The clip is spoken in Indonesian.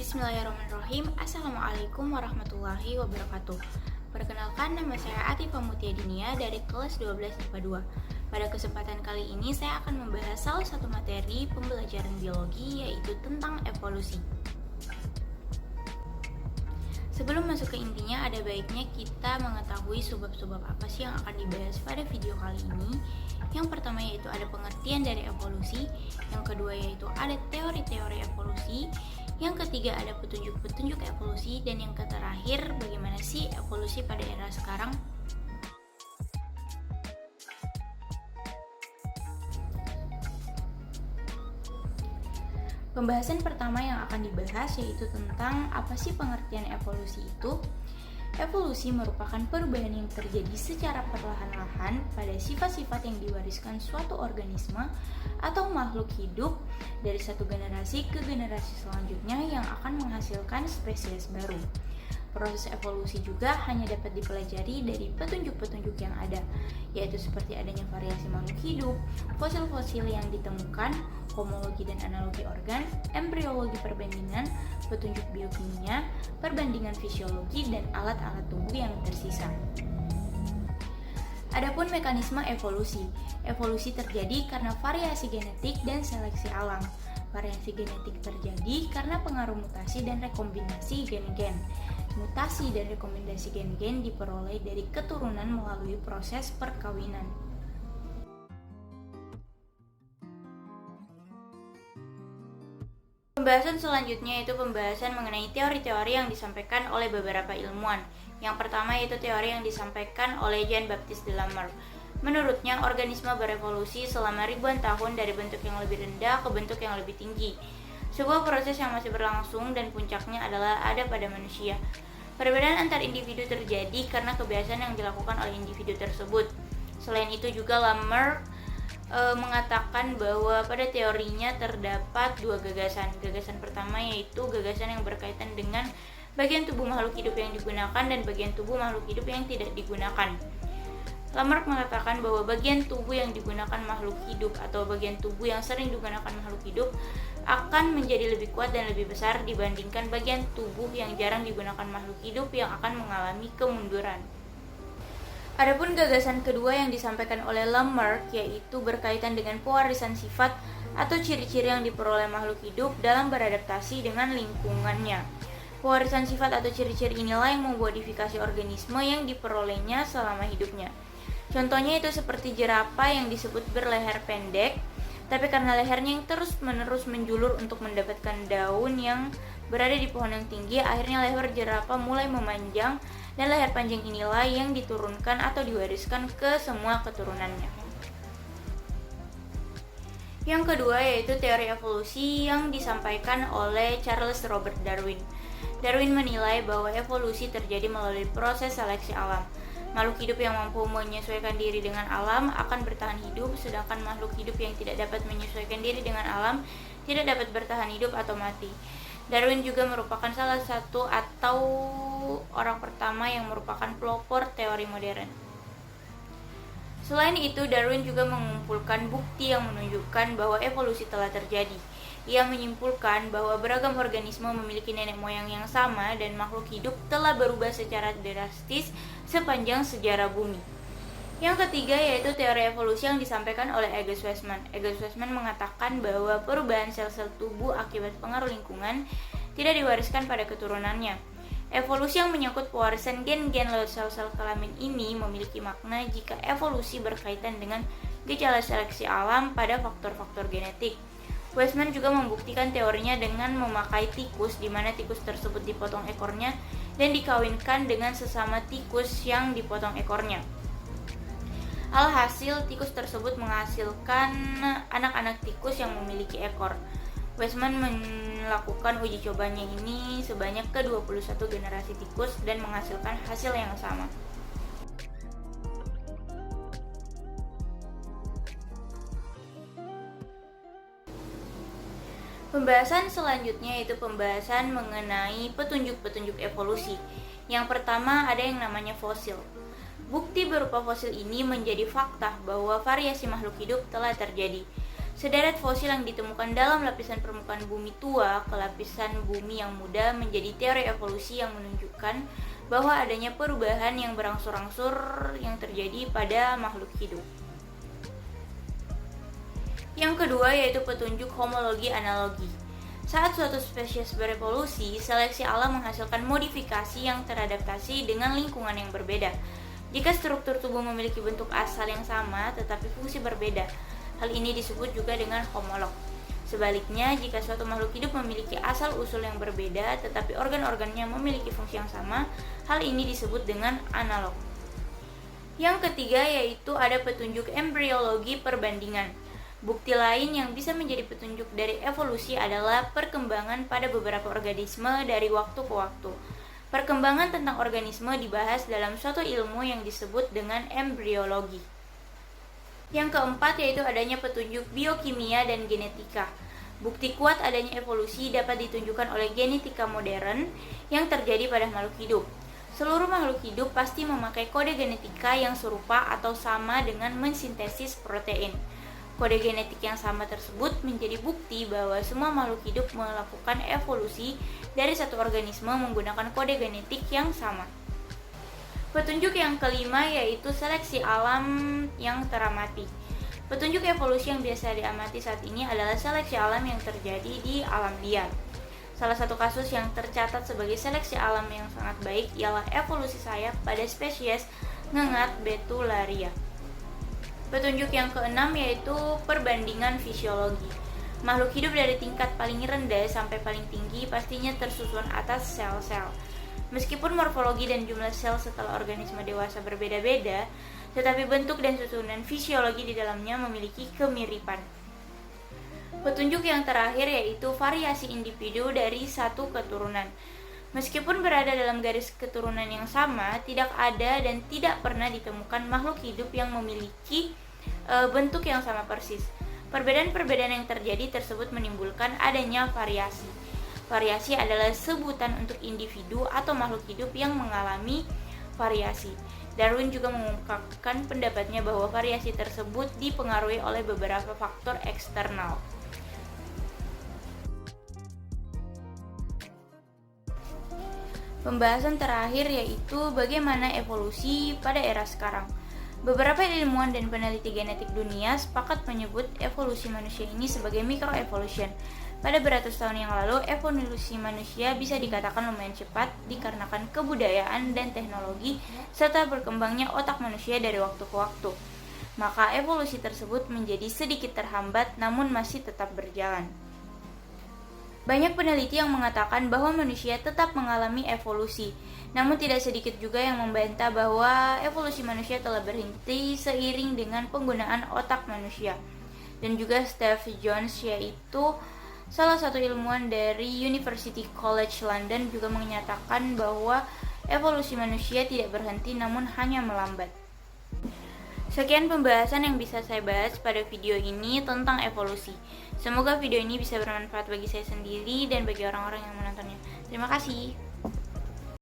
Bismillahirrahmanirrahim. Assalamualaikum warahmatullahi wabarakatuh. Perkenalkan, nama saya Atifah Mutia Dinia dari kelas 12 IPA 2. Pada kesempatan kali ini saya akan membahas salah satu materi pembelajaran biologi, yaitu tentang evolusi. Sebelum masuk ke intinya, ada baiknya kita mengetahui sebab-sebab apa sih yang akan dibahas pada video kali ini. Yang pertama yaitu ada pengertian dari evolusi, yang kedua yaitu ada teori-teori evolusi, yang ketiga ada petunjuk-petunjuk evolusi, dan yang terakhir bagaimana sih evolusi pada era sekarang. Pembahasan pertama yang akan dibahas yaitu tentang apa sih pengertian evolusi itu. Evolusi merupakan perubahan yang terjadi secara perlahan-lahan pada sifat-sifat yang diwariskan suatu organisme atau makhluk hidup dari satu generasi ke generasi selanjutnya yang akan menghasilkan spesies baru. Proses evolusi juga hanya dapat dipelajari dari petunjuk-petunjuk yang ada, yaitu seperti adanya variasi makhluk hidup, fosil-fosil yang ditemukan, homologi dan analogi organ, embriologi perbandingan, petunjuk biokimia, perbandingan fisiologi, dan alat-alat tubuh yang tersisa. Adapun mekanisme evolusi. Evolusi terjadi karena variasi genetik dan seleksi alam. Variasi genetik terjadi karena pengaruh mutasi dan rekombinasi gen-gen. Mutasi dan rekombinasi gen-gen diperoleh dari keturunan melalui proses perkawinan. Pembahasan selanjutnya yaitu pembahasan mengenai teori-teori yang disampaikan oleh beberapa ilmuwan. Yang pertama yaitu teori yang disampaikan oleh Jean-Baptiste Lamarck. Menurutnya, organisme berevolusi selama ribuan tahun dari bentuk yang lebih rendah ke bentuk yang lebih tinggi. Sebuah proses yang masih berlangsung dan puncaknya adalah ada pada manusia. Perbedaan antar individu terjadi karena kebiasaan yang dilakukan oleh individu tersebut. Selain itu juga Lamarck mengatakan bahwa pada teorinya terdapat dua gagasan. Gagasan pertama yaitu gagasan yang berkaitan dengan bagian tubuh makhluk hidup yang digunakan dan bagian tubuh makhluk hidup yang tidak digunakan. Lamarck mengatakan bahwa bagian tubuh yang digunakan makhluk hidup atau bagian tubuh yang sering digunakan makhluk hidup akan menjadi lebih kuat dan lebih besar dibandingkan bagian tubuh yang jarang digunakan makhluk hidup yang akan mengalami kemunduran. Adapun gagasan kedua yang disampaikan oleh Lamarck yaitu berkaitan dengan pewarisan sifat atau ciri-ciri yang diperoleh makhluk hidup dalam beradaptasi dengan lingkungannya. Pewarisan sifat atau ciri-ciri inilah yang memodifikasi organisme yang diperolehnya selama hidupnya. Contohnya itu seperti jerapah yang disebut berleher pendek, tapi karena lehernya yang terus-menerus menjulur untuk mendapatkan daun yang berada di pohon yang tinggi, akhirnya leher jerapah mulai memanjang, dan leher panjang inilah yang diturunkan atau diwariskan ke semua keturunannya. Yang kedua yaitu teori evolusi yang disampaikan oleh Charles Robert Darwin. Darwin menilai bahwa evolusi terjadi melalui proses seleksi alam. Makhluk hidup yang mampu menyesuaikan diri dengan alam akan bertahan hidup, sedangkan makhluk hidup yang tidak dapat menyesuaikan diri dengan alam tidak dapat bertahan hidup atau mati. Darwin juga merupakan salah satu atau orang pertama yang merupakan pelopor teori modern. Selain itu, Darwin juga mengumpulkan bukti yang menunjukkan bahwa evolusi telah terjadi. Ia menyimpulkan bahwa beragam organisme memiliki nenek moyang yang sama dan makhluk hidup telah berubah secara drastis sepanjang sejarah bumi. Yang ketiga yaitu teori evolusi yang disampaikan oleh Egas Westman. Egas Westman mengatakan bahwa perubahan sel-sel tubuh akibat pengaruh lingkungan tidak diwariskan pada keturunannya. Evolusi yang menyangkut pewarisan gen-gen lewat sel-sel kelamin ini memiliki makna jika evolusi berkaitan dengan gejala seleksi alam pada faktor-faktor genetik. Westman juga membuktikan teorinya dengan memakai tikus, di mana tikus tersebut dipotong ekornya dan dikawinkan dengan sesama tikus yang dipotong ekornya. Alhasil, tikus tersebut menghasilkan anak-anak tikus yang memiliki ekor. Westman melakukan uji cobanya ini sebanyak ke-21 generasi tikus dan menghasilkan hasil yang sama. Pembahasan selanjutnya yaitu pembahasan mengenai petunjuk-petunjuk evolusi. Yang pertama ada yang namanya fosil. Bukti berupa fosil ini menjadi fakta bahwa variasi makhluk hidup telah terjadi. Sederet fosil yang ditemukan dalam lapisan permukaan bumi tua ke lapisan bumi yang muda menjadi teori evolusi yang menunjukkan bahwa adanya perubahan yang berangsur-angsur yang terjadi pada makhluk hidup. Yang kedua yaitu petunjuk homologi analogi. Saat suatu spesies berevolusi, seleksi alam menghasilkan modifikasi yang teradaptasi dengan lingkungan yang berbeda. Jika struktur tubuh memiliki bentuk asal yang sama tetapi fungsi berbeda, hal ini disebut juga dengan homolog. Sebaliknya, jika suatu makhluk hidup memiliki asal-usul yang berbeda tetapi organ-organnya memiliki fungsi yang sama, hal ini disebut dengan analog. Yang ketiga yaitu ada petunjuk embriologi perbandingan. Bukti lain yang bisa menjadi petunjuk dari evolusi adalah perkembangan pada beberapa organisme dari waktu ke waktu. Perkembangan tentang organisme dibahas dalam suatu ilmu yang disebut dengan embriologi. Yang keempat yaitu adanya petunjuk biokimia dan genetika. Bukti kuat adanya evolusi dapat ditunjukkan oleh genetika modern yang terjadi pada makhluk hidup. Seluruh makhluk hidup pasti memakai kode genetika yang serupa atau sama dengan mensintesis protein. Kode genetik yang sama tersebut menjadi bukti bahwa semua makhluk hidup melakukan evolusi dari satu organisme menggunakan kode genetik yang sama. Petunjuk yang kelima yaitu seleksi alam yang teramati. Petunjuk evolusi yang biasa diamati saat ini adalah seleksi alam yang terjadi di alam liar. Salah satu kasus yang tercatat sebagai seleksi alam yang sangat baik ialah evolusi sayap pada spesies ngengat Betularia. Petunjuk yang keenam yaitu perbandingan fisiologi. Makhluk hidup dari tingkat paling rendah sampai paling tinggi pastinya tersusun atas sel-sel. Meskipun morfologi dan jumlah sel setelah organisme dewasa berbeda-beda, tetapi bentuk dan susunan fisiologi di dalamnya memiliki kemiripan. Petunjuk yang terakhir yaitu variasi individu dari satu keturunan. Meskipun berada dalam garis keturunan yang sama, tidak ada dan tidak pernah ditemukan makhluk hidup yang memiliki bentuk yang sama persis. Perbedaan-perbedaan yang terjadi tersebut menimbulkan adanya variasi. Variasi adalah sebutan untuk individu atau makhluk hidup yang mengalami variasi. Darwin juga mengungkapkan pendapatnya bahwa variasi tersebut dipengaruhi oleh beberapa faktor eksternal. Pembahasan terakhir yaitu bagaimana evolusi pada era sekarang. Beberapa ilmuwan dan peneliti genetik dunia sepakat menyebut evolusi manusia ini sebagai microevolution. Pada beratus tahun yang lalu, evolusi manusia bisa dikatakan lumayan cepat dikarenakan kebudayaan dan teknologi serta berkembangnya otak manusia dari waktu ke waktu. Maka evolusi tersebut menjadi sedikit terhambat namun masih tetap berjalan. Banyak peneliti yang mengatakan bahwa manusia tetap mengalami evolusi, namun tidak sedikit juga yang membantah bahwa evolusi manusia telah berhenti seiring dengan penggunaan otak manusia. Dan juga Steve Jones, yaitu salah satu ilmuwan dari University College London, juga menyatakan bahwa evolusi manusia tidak berhenti namun hanya melambat. Sekian pembahasan yang bisa saya bahas pada video ini tentang evolusi. Semoga video ini bisa bermanfaat bagi saya sendiri dan bagi orang-orang yang menontonnya. Terima kasih.